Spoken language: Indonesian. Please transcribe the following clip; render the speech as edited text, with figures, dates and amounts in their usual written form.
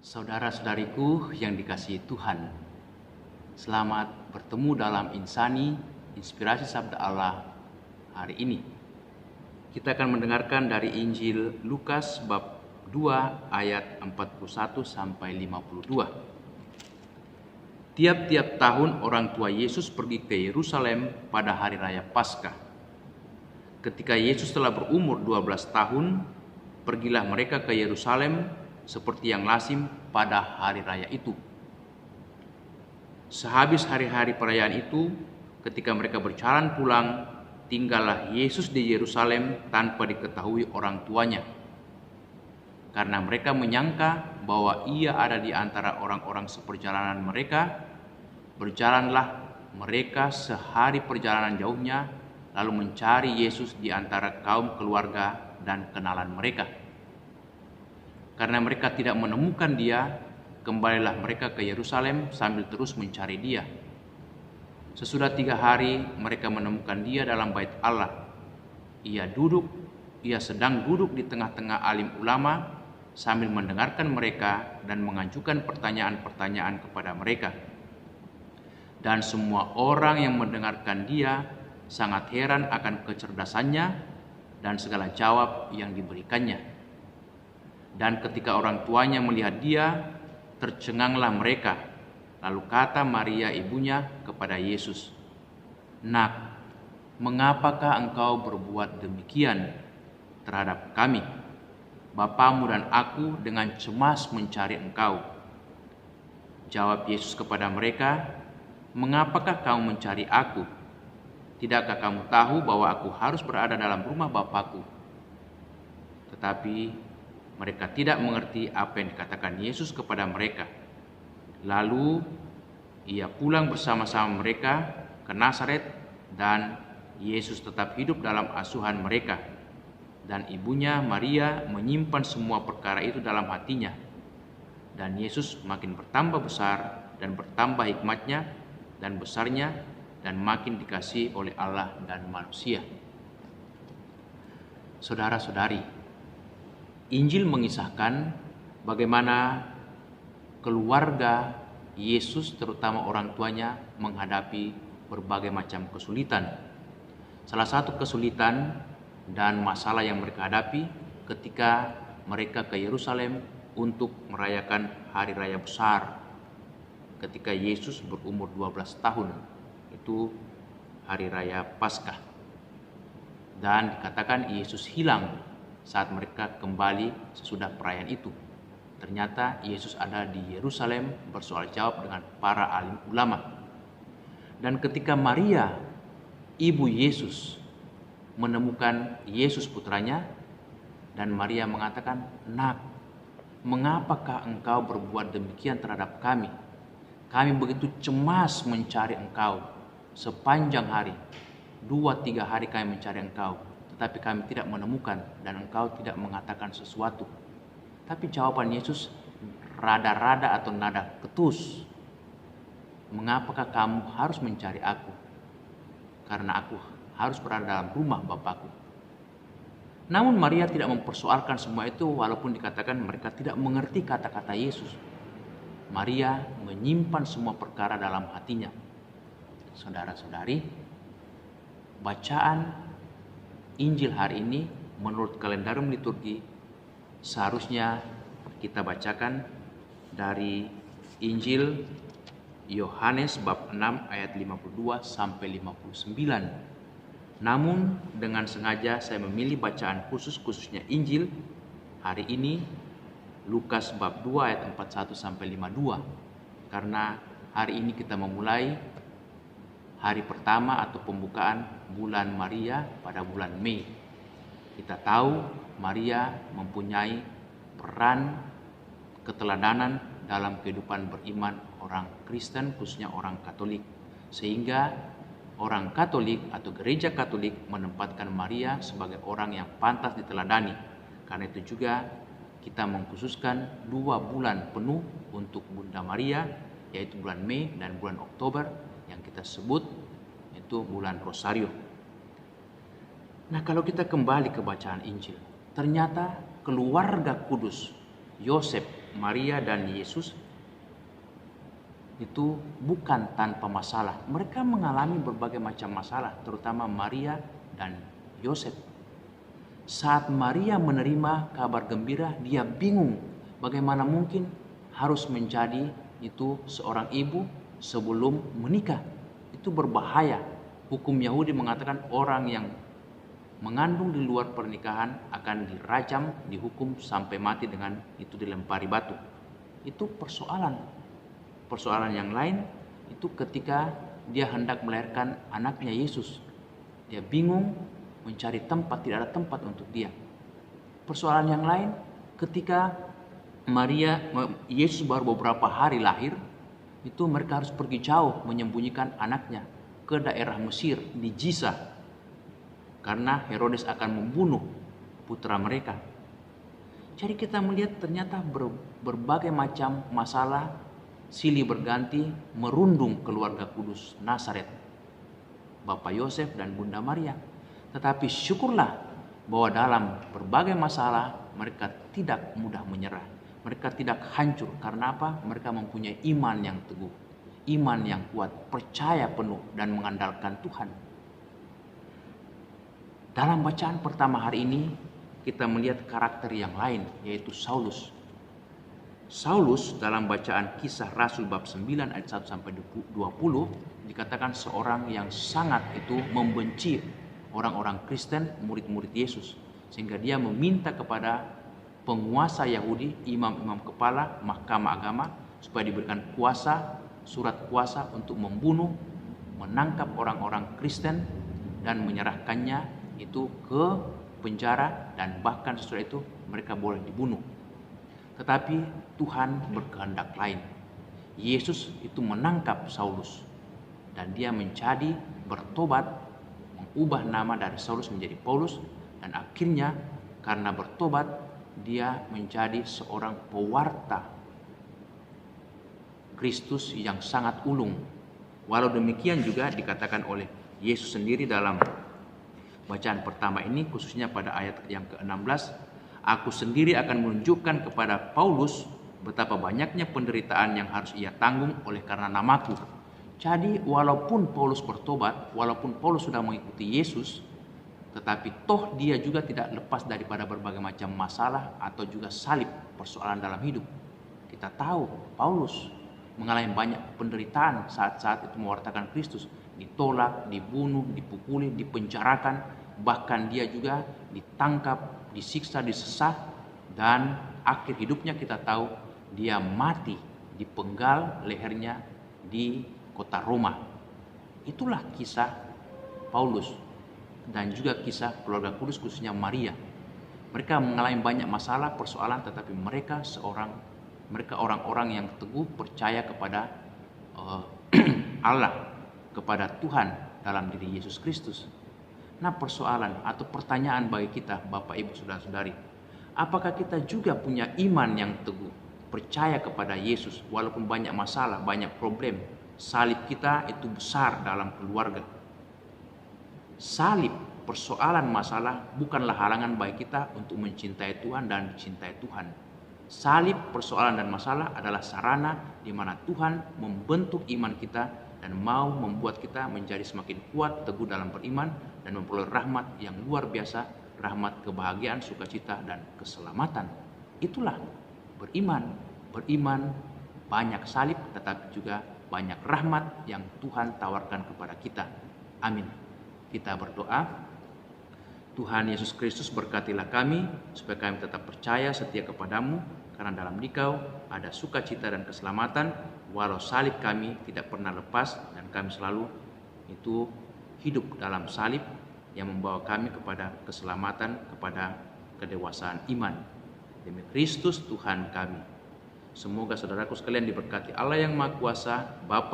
Saudara-saudariku yang dikasihi Tuhan, selamat bertemu dalam Insani, Inspirasi Sabda Allah hari ini. Kita akan mendengarkan dari Injil Lukas bab 2 ayat 41 sampai 52. Tiap-tiap tahun orang tua Yesus pergi ke Yerusalem pada hari raya Paskah. Ketika Yesus telah berumur 12 tahun, pergilah mereka ke Yerusalem seperti yang lazim pada hari raya itu. Sehabis hari-hari perayaan itu, ketika mereka berjalan pulang, tinggallah Yesus di Yerusalem tanpa diketahui orang tuanya. Karena mereka menyangka bahwa ia ada di antara orang-orang seperjalanan mereka, berjalanlah mereka sehari perjalanan jauhnya, lalu mencari Yesus di antara kaum keluarga dan kenalan mereka. Karena mereka tidak menemukan dia, kembalilah mereka ke Yerusalem sambil terus mencari dia. Sesudah 3 hari mereka menemukan dia dalam bait Allah. Ia sedang duduk di tengah-tengah alim ulama sambil mendengarkan mereka dan mengajukan pertanyaan-pertanyaan kepada mereka. Dan semua orang yang mendengarkan dia sangat heran akan kecerdasannya dan segala jawab yang diberikannya. Dan ketika orang tuanya melihat dia, tercenganglah mereka. Lalu kata Maria ibunya kepada Yesus, "Nak, mengapakah engkau berbuat demikian terhadap kami? Bapamu dan aku dengan cemas mencari engkau." Jawab Yesus kepada mereka, "Mengapakah kamu mencari aku? Tidakkah kamu tahu bahwa aku harus berada dalam rumah Bapakku?" Tetapi mereka tidak mengerti apa yang dikatakan Yesus kepada mereka. Lalu ia pulang bersama-sama mereka ke Nazaret, dan Yesus tetap hidup dalam asuhan mereka. Dan ibunya Maria menyimpan semua perkara itu dalam hatinya. Dan Yesus makin bertambah besar dan bertambah hikmatnya dan besarnya, dan makin dikasihi oleh Allah dan manusia. Saudara-saudari, Injil mengisahkan bagaimana keluarga Yesus, terutama orang tuanya, menghadapi berbagai macam kesulitan. Salah satu kesulitan dan masalah yang mereka hadapi ketika mereka ke Yerusalem untuk merayakan hari raya besar. Ketika Yesus berumur 12 tahun, itu hari raya Paskah. Dan dikatakan Yesus hilang saat mereka kembali sesudah perayaan itu. Ternyata Yesus ada di Yerusalem bersoal jawab dengan para alim ulama. Dan ketika Maria, ibu Yesus, menemukan Yesus putranya, dan Maria mengatakan, "Nak, mengapakah engkau berbuat demikian terhadap kami? Kami begitu cemas mencari engkau sepanjang hari. 2-3 hari kami mencari engkau, tetapi kami tidak menemukan, dan engkau tidak mengatakan sesuatu." Tapi jawaban Yesus rada-rada atau nada ketus. "Mengapakah kamu harus mencari aku? Karena aku harus berada dalam rumah Bapakku." Namun Maria tidak mempersoalkan semua itu, walaupun dikatakan mereka tidak mengerti kata-kata Yesus. Maria menyimpan semua perkara dalam hatinya. Saudara-saudari, bacaan Injil hari ini menurut kalendarium liturgi seharusnya kita bacakan dari Injil Yohanes bab 6 ayat 52 sampai 59. Namun dengan sengaja saya memilih bacaan khususnya Injil hari ini Lukas bab 2 ayat 41 sampai 52, karena hari ini kita memulai hari pertama atau pembukaan bulan Maria pada bulan Mei. Kita tahu Maria mempunyai peran keteladanan dalam kehidupan beriman orang Kristen, khususnya orang Katolik. Sehingga orang Katolik atau gereja Katolik menempatkan Maria sebagai orang yang pantas diteladani. Karena itu juga kita mengkhususkan 2 bulan penuh untuk Bunda Maria, yaitu bulan Mei dan bulan Oktober, yang kita sebut itu bulan Rosario. Nah, kalau kita kembali ke bacaan Injil, ternyata keluarga kudus Yosef, Maria, dan Yesus itu bukan tanpa masalah. Mereka mengalami berbagai macam masalah, terutama Maria dan Yosef. Saat Maria menerima kabar gembira, dia bingung bagaimana mungkin harus menjadi itu seorang ibu sebelum menikah. Itu berbahaya. Hukum Yahudi mengatakan orang yang mengandung di luar pernikahan akan dirajam, dihukum sampai mati dengan itu dilempari batu. Itu persoalan. Persoalan yang lain itu ketika dia hendak melahirkan anaknya Yesus. Dia bingung mencari tempat, tidak ada tempat untuk dia. Persoalan yang lain ketika Yesus baru beberapa hari lahir, itu mereka harus pergi jauh menyembunyikan anaknya ke daerah Mesir di Giza, karena Herodes akan membunuh putra mereka. Jadi kita melihat ternyata berbagai macam masalah silih berganti merundung keluarga kudus Nazaret, Bapak Yosef dan Bunda Maria. Tetapi syukurlah bahwa dalam berbagai masalah mereka tidak mudah menyerah. Mereka tidak hancur. Karena apa? Mereka mempunyai iman yang teguh, iman yang kuat, percaya penuh dan mengandalkan Tuhan. Dalam bacaan pertama hari ini kita melihat karakter yang lain, yaitu Saulus. Saulus dalam bacaan Kisah Rasul bab 9 ayat 1 sampai 20 dikatakan seorang yang sangat itu membenci orang-orang Kristen, murid-murid Yesus, sehingga dia meminta kepada penguasa Yahudi, imam-imam kepala, mahkamah agama, supaya diberikan kuasa, surat kuasa untuk membunuh, menangkap orang-orang Kristen dan menyerahkannya itu ke penjara, dan bahkan sesudah itu mereka boleh dibunuh. Tetapi Tuhan berkehendak lain. Yesus itu menangkap Saulus dan dia menjadi bertobat, mengubah nama dari Saulus menjadi Paulus, dan akhirnya karena bertobat dia menjadi seorang pewarta Kristus yang sangat ulung. Walau demikian juga dikatakan oleh Yesus sendiri dalam bacaan pertama ini, khususnya pada ayat yang ke-16, aku sendiri akan menunjukkan kepada Paulus betapa banyaknya penderitaan yang harus ia tanggung oleh karena namaku. Jadi walaupun Paulus bertobat, walaupun Paulus sudah mengikuti Yesus, tetapi toh dia juga tidak lepas daripada berbagai macam masalah atau juga salib, persoalan dalam hidup. Kita tahu Paulus mengalami banyak penderitaan saat-saat itu mewartakan Kristus. Ditolak, dibunuh, dipukuli, dipenjarakan, bahkan dia juga ditangkap, disiksa, disesat, dan akhir hidupnya kita tahu dia mati dipenggal lehernya di kota Roma. Itulah kisah Paulus dan juga kisah keluarga kudus, khususnya Maria. Mereka mengalami banyak masalah, persoalan, tetapi mereka orang-orang yang teguh percaya kepada Allah, kepada Tuhan dalam diri Yesus Kristus. Nah, persoalan atau pertanyaan bagi kita, Bapak Ibu Saudara-saudari, apakah kita juga punya iman yang teguh, percaya kepada Yesus walaupun banyak masalah, banyak problem? Salib kita itu besar dalam keluarga. Salib, persoalan, masalah bukanlah halangan bagi kita untuk mencintai Tuhan dan dicintai Tuhan. Salib, persoalan dan masalah adalah sarana di mana Tuhan membentuk iman kita dan mau membuat kita menjadi semakin kuat, teguh dalam beriman, dan memperoleh rahmat yang luar biasa, rahmat kebahagiaan, sukacita, dan keselamatan. Itulah beriman. Beriman banyak salib, tetapi juga banyak rahmat yang Tuhan tawarkan kepada kita. Amin. Kita berdoa. Tuhan Yesus Kristus, berkatilah kami supaya kami tetap percaya setia kepadamu, karena dalam Dikau ada sukacita dan keselamatan, walau salib kami tidak pernah lepas, dan kami selalu itu hidup dalam salib yang membawa kami kepada keselamatan, kepada kedewasaan iman. Demi Kristus Tuhan kami. Semoga saudaraku sekalian diberkati Allah yang Maha Kuasa, Bapa,